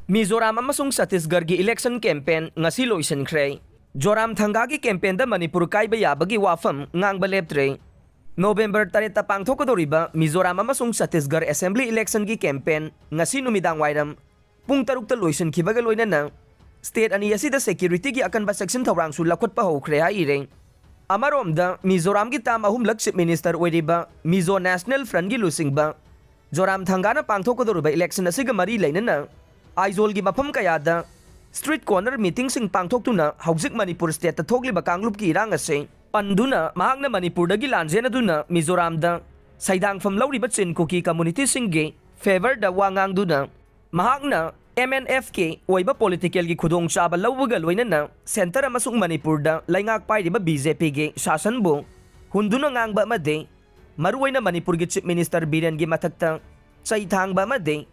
Mizoram amasung Chhattisgarhgi election campaign ngasi loisankhre. Joram Thangagi campaign da Manipur kaiba yabagi wafam ngangba leptre. November 3 ta pangthokadoriba Mizoram amasung Chhattisgarh assembly election gi campaign ngasi numidang wairam pung 3 ta loisankibaga loinana state ani asida security gi akanba section thawrang su lakhotpa hokre ha ireng. Amaromda Mizoram gi tam ahum lak chief minister oiriba Mizo National Front gi lusingba Joram Thangana pangthokadoriba election asiga mari leinana Aizol gi mafam kayada street corner meeting sing pangthoktuna haujik Manipur state ta thokliba kanglup ki irang ase panduna mahakna Manipur dagi lanjena duna Mizoram da saidang fam lawriba chin kuki community sing ge favor da wangang duna mahakna MNF ke oiba political gi khudong chaba lawga loinana center amasung Manipur da laingak pairiba BJP ge shasan bu hunduna ngangba made maruwaina Manipur gi chief minister Biren gi mathakta chaithangba made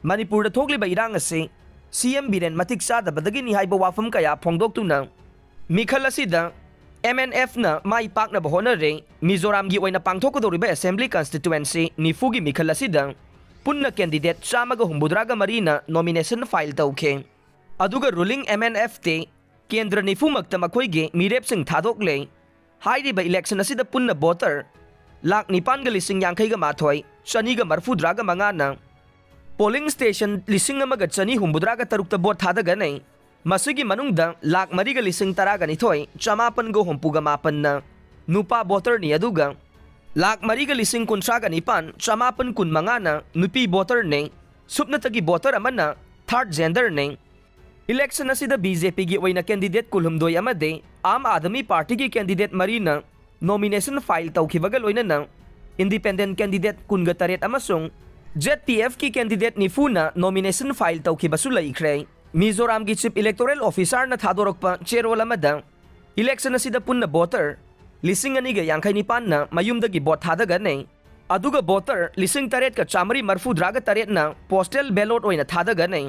Manipur da thokliba irang ase CM Biren matik sadabadagi ni haiba wafam kaya phongdoktuna mikhal asida MNF na mai pakna bahonare Mizoram gi oina pangthokadoriba assembly constituency nifu gi mikhal asida punna candidate chamaga humbudraga marina nomination file tauke aduga ruling MNF te kendra nifu makta makhoige mirep sing thadokle hairiba election asida punna voter lak nipan ga lising yangkai ga mathoi shani ga marfu draga mangana polling station lising amaga chani humbudraga tarukta bot thadaga nei masigi manungda lak mariga lising taraga nithoi chamapan go humpuga mapan na nupa voter ni aduga lak mariga lising kunsaga nipan chamapan kun mangana nupi voter nei supna tagi voter amana third gender nei election asida BJP gi oina candidate kulhumdoi amade Aam Aadmi Party gi candidate marina nomination file tawkhibaga loinana independent candidate kunga taret amasung ZPF ki candidate ni Funa nomination file tawkhibasu laikhre Mizoram gi chief electoral officer na thadorokpa cherol amada election asida punna voter lising ani ga yangkai nipan na mayumdagi bot thadaga nei aduga voter lising taret ka chamari marfu draga taret na postal ballot oina thadaga nei